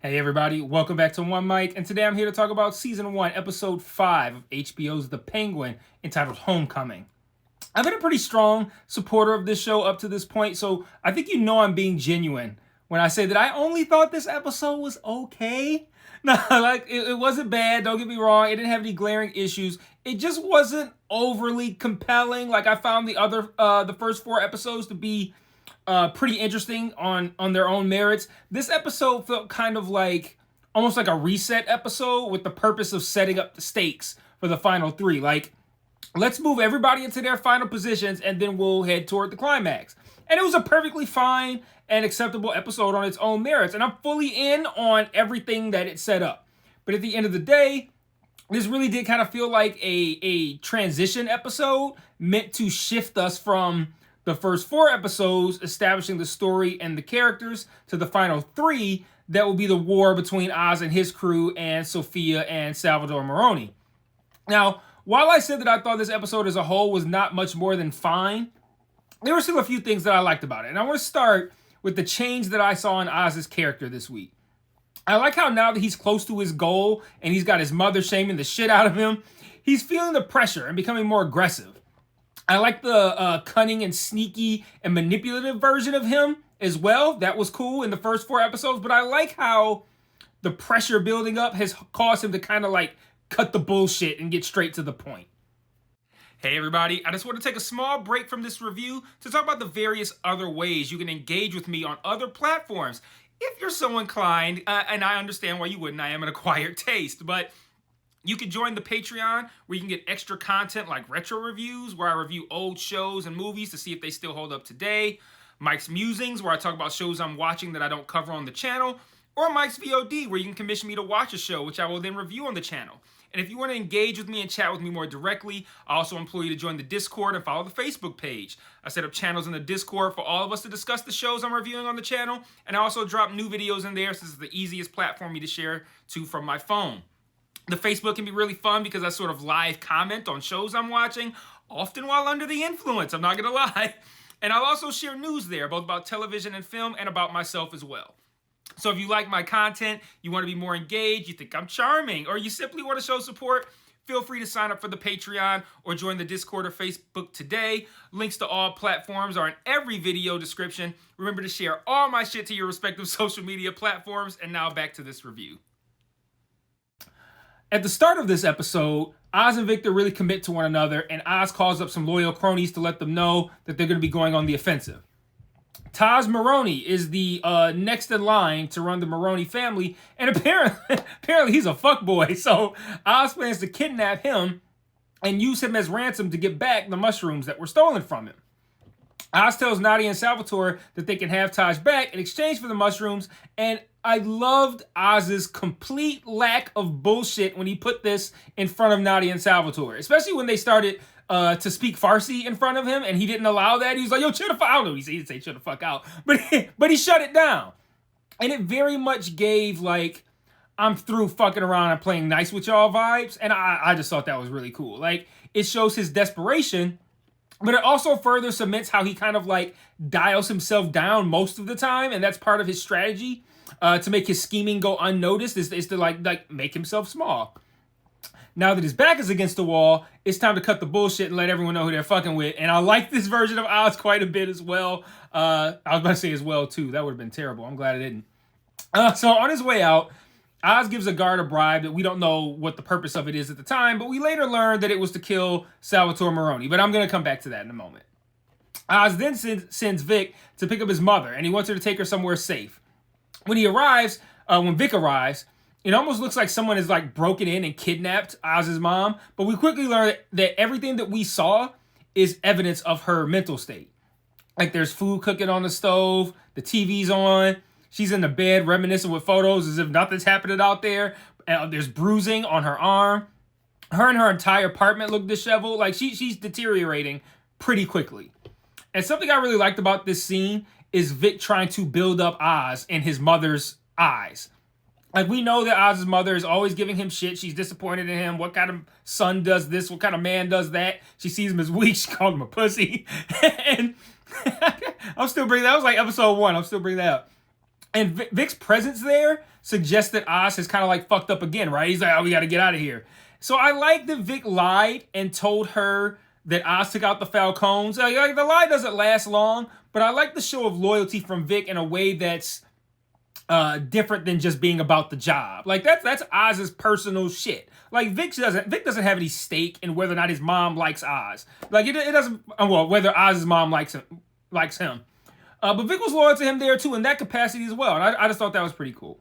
Hey everybody, welcome back to One Mic, and today I'm here to talk about Season 1, Episode 5 of HBO's The Penguin, entitled Homecoming. I've been a pretty strong supporter of this show up to this point, so I think you know I'm being genuine when I say that I only thought this episode was okay. No, it wasn't bad, don't get me wrong, it didn't have any glaring issues. It just wasn't overly compelling. Like, I found the first 4 episodes to be pretty interesting on their own merits. This episode felt kind of like almost like a reset episode with the purpose of setting up the stakes for the final 3. Like, let's move everybody into their final positions and then we'll head toward the climax. And it was a perfectly fine and acceptable episode on its own merits. And I'm fully in on everything that it set up. But at the end of the day, this really did kind of feel like a transition episode meant to shift us from the first 4 episodes establishing the story and the characters to the final 3 that will be the war between Oz and his crew and Sophia and Salvador Maroni. Now, while I said that I thought this episode as a whole was not much more than fine, there were still a few things that I liked about it. And I want to start with the change that I saw in Oz's character this week. I like how now that he's close to his goal and he's got his mother shaming the shit out of him, he's feeling the pressure and becoming more aggressive. I like the cunning and sneaky and manipulative version of him as well. That was cool in the first 4 episodes, but I like how the pressure building up has caused him to kind of like cut the bullshit and get straight to the point. Hey everybody, I just want to take a small break from this review to talk about the various other ways you can engage with me on other platforms. If you're so inclined, and I understand why you wouldn't, I am an acquired taste, but you can join the Patreon where you can get extra content like retro reviews where I review old shows and movies to see if they still hold up today, Mike's Musings where I talk about shows I'm watching that I don't cover on the channel, or Mike's VOD where you can commission me to watch a show which I will then review on the channel. And if you want to engage with me and chat with me more directly, I also implore you to join the Discord and follow the Facebook page. I set up channels in the Discord for all of us to discuss the shows I'm reviewing on the channel, and I also drop new videos in there since it's the easiest platform for me to share to from my phone. The Facebook can be really fun because I sort of live comment on shows I'm watching, often while under the influence, I'm not going to lie. And I'll also share news there, both about television and film and about myself as well. So if you like my content, you want to be more engaged, you think I'm charming, or you simply want to show support, feel free to sign up for the Patreon or join the Discord or Facebook today. Links to all platforms are in every video description. Remember to share all my shit to your respective social media platforms. And now back to this review. At the start of this episode, Oz and Victor really commit to one another, and Oz calls up some loyal cronies to let them know that they're going to be going on the offensive. Taj Maroni is the next in line to run the Maroni family, and apparently he's a fuckboy, so Oz plans to kidnap him and use him as ransom to get back the mushrooms that were stolen from him. Oz tells Nadia and Salvatore that they can have Taj back in exchange for the mushrooms, and I loved Oz's complete lack of bullshit when he put this in front of Nadia and Salvatore, especially when they started to speak Farsi in front of him, and he didn't allow that. He was like, yo, chill the fuck out. I don't know, he didn't say chill the fuck out, but he shut it down. And it very much gave, like, I'm through fucking around and playing nice with y'all vibes, and I just thought that was really cool. Like, it shows his desperation, but it also further cements how he kind of, like, dials himself down most of the time, and that's part of his strategy to make his scheming go unnoticed, is to, like make himself small. Now that his back is against the wall, it's time to cut the bullshit and let everyone know who they're fucking with. And I like this version of Oz quite a bit as well. I was about to say as well, too. That would have been terrible. I'm glad I didn't. So on his way out, Oz gives a guard a bribe that we don't know what the purpose of it is at the time, but we later learned that it was to kill Salvatore Maroni. But I'm going to come back to that in a moment. Oz then sends Vic to pick up his mother, and he wants her to take her somewhere safe. When Vic arrives, it almost looks like someone has like broken in and kidnapped Oz's mom, but we quickly learn that everything that we saw is evidence of her mental state. Like, there's food cooking on the stove, the TV's on, she's in the bed reminiscing with photos as if nothing's happening out there. There's bruising on her arm. Her and her entire apartment look disheveled. Like, she's deteriorating pretty quickly. And something I really liked about this scene is Vic trying to build up Oz in his mother's eyes. Like, we know that Oz's mother is always giving him shit. She's disappointed in him. What kind of son does this? What kind of man does that? She sees him as weak. She called him a pussy. And I'm still bringing that. That was like episode 1. I'm still bringing that up. And Vic's presence there suggests that Oz has kind of like fucked up again, right? He's like, oh, we got to get out of here. So I like that Vic lied and told her that Oz took out the Falcons. Like, the lie doesn't last long, but I like the show of loyalty from Vic in a way that's different than just being about the job. Like that's Oz's personal shit. Like Vic doesn't have any stake in whether or not his mom likes Oz. Like it doesn't. Well, whether Oz's mom likes him. But Vic was loyal to him there too in that capacity as well. And I just thought that was pretty cool.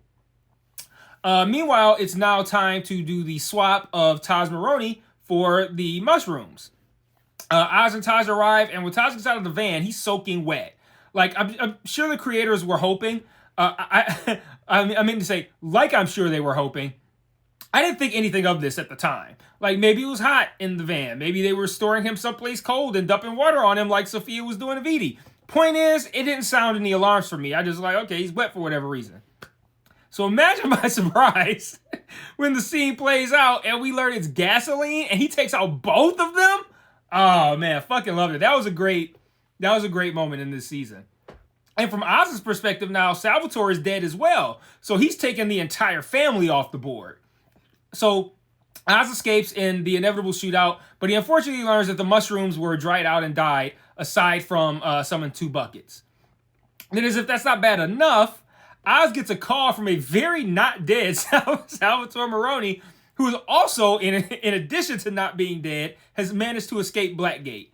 Meanwhile, it's now time to do the swap of Taj Maroney for the mushrooms. Oz and Taj arrive, and when Taj gets out of the van, he's soaking wet. Like I'm sure the creators were hoping. I mean to say, like I'm sure they were hoping. I didn't think anything of this at the time. Like maybe it was hot in the van. Maybe they were storing him someplace cold and dumping water on him like Sophia was doing to Vidi. Point is, it didn't sound any alarms for me. I just like, okay, he's wet for whatever reason. So imagine my surprise when the scene plays out and we learn it's gasoline and he takes out both of them. Oh man, I fucking loved it. That was a great moment in this season. And from Oz's perspective now, Salvatore is dead as well. So he's taken the entire family off the board. So Oz escapes in the inevitable shootout, but he unfortunately learns that the mushrooms were dried out and died, aside from some in 2 buckets. Then as if that's not bad enough, Oz gets a call from a very not dead Salvatore Maroney, who is also, in addition to not being dead, has managed to escape Blackgate.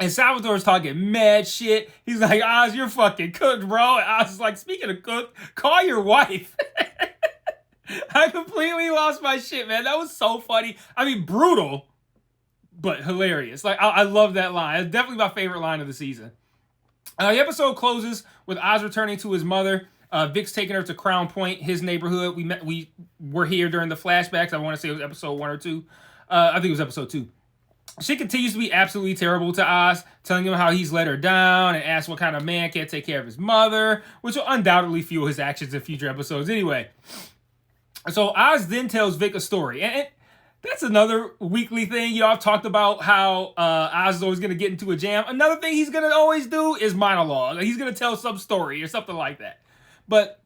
And Salvatore's talking mad shit. He's like, Oz, you're fucking cooked, bro. And Oz is like, speaking of cooked, call your wife. I completely lost my shit, man. That was so funny. I mean, brutal, but hilarious. Like, I love that line. It's definitely my favorite line of the season. The episode closes with Oz returning to his mother. Vic's taking her to Crown Point, his neighborhood. We were here during the flashbacks. I want to say it was episode 1 or 2. I think it was episode 2. She continues to be absolutely terrible to Oz, telling him how he's let her down and asks what kind of man can't take care of his mother, which will undoubtedly fuel his actions in future episodes anyway. So Oz then tells Vic a story. And that's another weekly thing. I've talked about how Oz is always going to get into a jam. Another thing he's going to always do is monologue. He's going to tell some story or something like that. But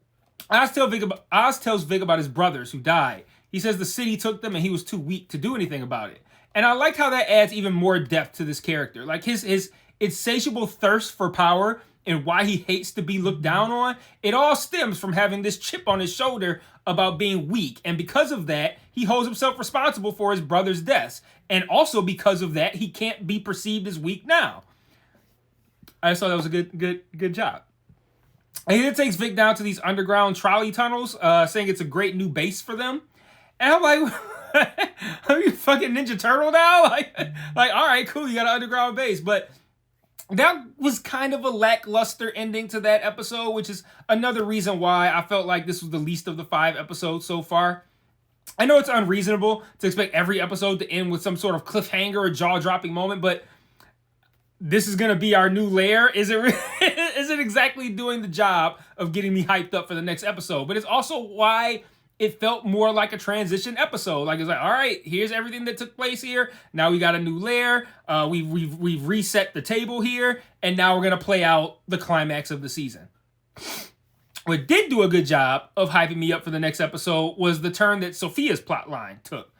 Oz tells Vic about his brothers who died. He says the city took them and he was too weak to do anything about it. And I like how that adds even more depth to this character. Like his insatiable thirst for power and why he hates to be looked down on, it all stems from having this chip on his shoulder about being weak. And because of that, he holds himself responsible for his brother's deaths. And also because of that, he can't be perceived as weak now. I just thought that was a good job. And he then takes Vic down to these underground trolley tunnels, saying it's a great new base for them. And I'm like, are you fucking Ninja Turtle now? Like, all right, cool, you got an underground base. But that was kind of a lackluster ending to that episode, which is another reason why I felt like this was the least of the 5 episodes so far. I know it's unreasonable to expect every episode to end with some sort of cliffhanger or jaw-dropping moment, but this is going to be our new lair. Is it exactly doing the job of getting me hyped up for the next episode? But it's also why it felt more like a transition episode. Like, it's like, all right, here's everything that took place here. Now we got a new lair. We've reset the table here. And now we're going to play out the climax of the season. What did do a good job of hyping me up for the next episode was the turn that Sophia's plotline took.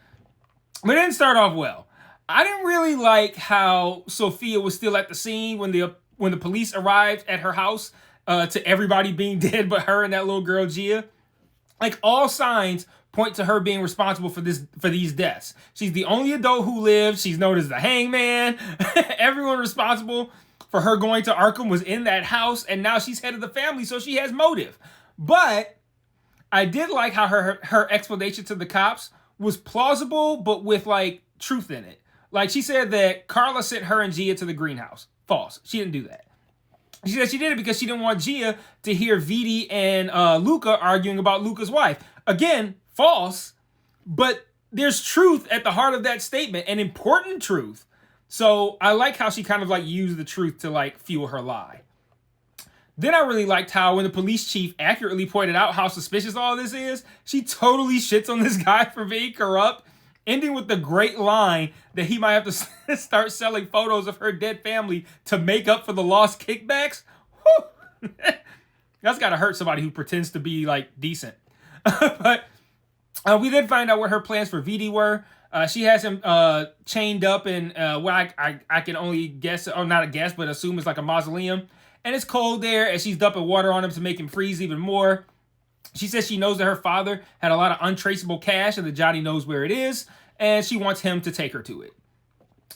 But it didn't start off well. I didn't really like how Sophia was still at the scene when the police arrived at her house, to everybody being dead but her and that little girl Gia. Like, all signs point to her being responsible for these deaths. She's the only adult who lived. She's known as the hangman. Everyone responsible for her going to Arkham was in that house, and now she's head of the family, so she has motive. But I did like how her explanation to the cops was plausible, but with, like, truth in it. Like, she said that Carla sent her and Gia to the greenhouse. False. She didn't do that. She said she did it because she didn't want Gia to hear Vidi and Luca arguing about Luca's wife. Again, false, but there's truth at the heart of that statement, an important truth. So I like how she kind of like used the truth to like fuel her lie. Then I really liked how when the police chief accurately pointed out how suspicious all this is, she totally shits on this guy for being corrupt, ending with the great line that he might have to start selling photos of her dead family to make up for the lost kickbacks. That's got to hurt somebody who pretends to be, like, decent. But we did find out what her plans for Vidi were. She has him chained up in what I can only guess, or not a guess, but assume is like a mausoleum. And it's cold there, and she's dumping water on him to make him freeze even more. She says she knows that her father had a lot of untraceable cash and that Johnny knows where it is, and she wants him to take her to it.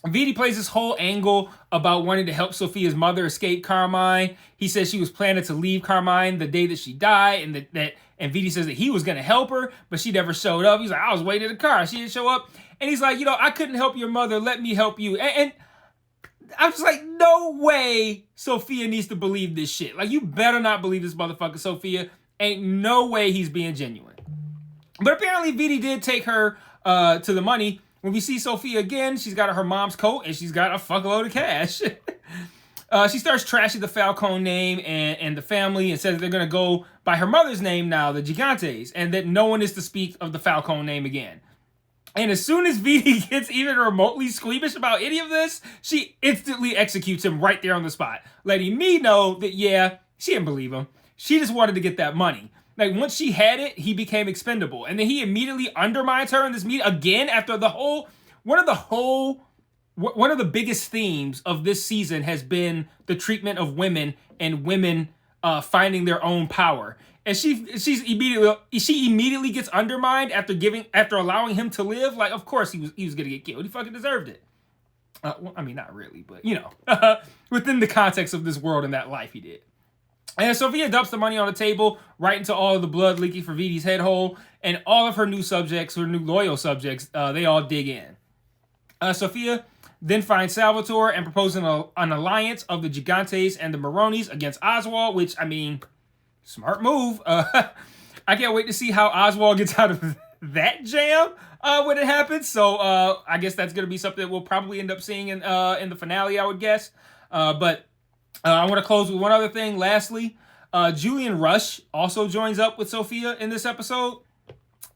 Vidi plays this whole angle about wanting to help Sophia's mother escape Carmine. He says she was planning to leave Carmine the day that she died, and Vidi says that he was going to help her, but she never showed up. He's like, I was waiting in the car. She didn't show up. And he's like, I couldn't help your mother. Let me help you. And I'm just like, no way Sophia needs to believe this shit. Like, you better not believe this motherfucker, Sophia. Ain't no way he's being genuine. But apparently Vidi did take her to the money. When we see Sophia again, she's got her mom's coat and she's got a fuckload of cash. She starts trashing the Falcone name and the family and says they're going to go by her mother's name now, the Gigantes, and that no one is to speak of the Falcone name again. And as soon as Vidi gets even remotely squeamish about any of this, she instantly executes him right there on the spot, letting me know that, yeah, she didn't believe him. She just wanted to get that money. Like, once she had it, he became expendable. And then he immediately undermines her in this meeting again after one of the biggest themes of this season has been the treatment of women and women finding their own power. And she immediately gets undermined after allowing him to live. Like, of course he was gonna get killed. He fucking deserved it. Well, I mean, not really, but within the context of this world and that life, he did. And Sophia dumps the money on the table right into all of the blood leaking from Vidi's head hole, and all of her new loyal subjects, they all dig in. Sophia then finds Salvatore and proposes an alliance of the Gigantes and the Maronis against Oswald, which, I mean, smart move. I can't wait to see how Oswald gets out of that jam when it happens. So I guess that's going to be something that we'll probably end up seeing in the finale, I would guess. But I want to close with one other thing. Lastly, Julian Rush also joins up with Sophia in this episode.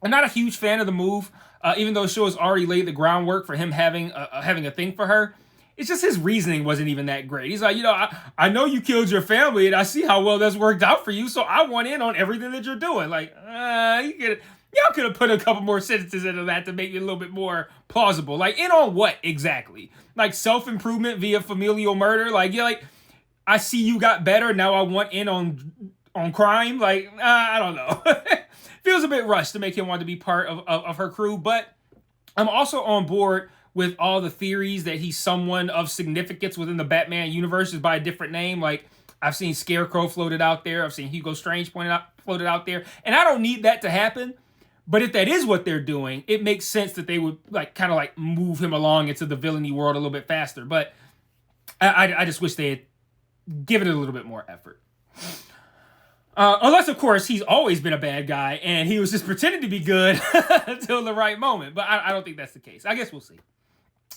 I'm not a huge fan of the move, even though the show has already laid the groundwork for him having a thing for her. It's just his reasoning wasn't even that great. He's like, I know you killed your family, and I see how well that's worked out for you, so I want in on everything that you're doing. Like, y'all could have put a couple more sentences into that to make it a little bit more plausible. Like, in on what exactly? Like, self-improvement via familial murder? Like, I see you got better, now I want in on crime? Like, I don't know. Feels a bit rushed to make him want to be part of her crew, but I'm also on board with all the theories that he's someone of significance within the Batman universe just by a different name. Like, I've seen Scarecrow floated out there. I've seen Hugo Strange floated out there. And I don't need that to happen. But if that is what they're doing, it makes sense that they would kind of move him along into the villainy world a little bit faster. But I just wish they had given it a little bit more effort. Unless, of course, he's always been a bad guy and he was just pretending to be good until the right moment. But I don't think that's the case. I guess we'll see.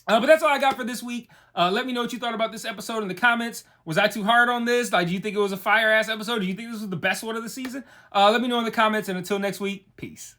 But that's all I got for this week. Let me know what you thought about this episode in the comments. Was I too hard on this? Do you think it was a fire-ass episode? Do you think this was the best one of the season? Let me know in the comments. And until next week, peace.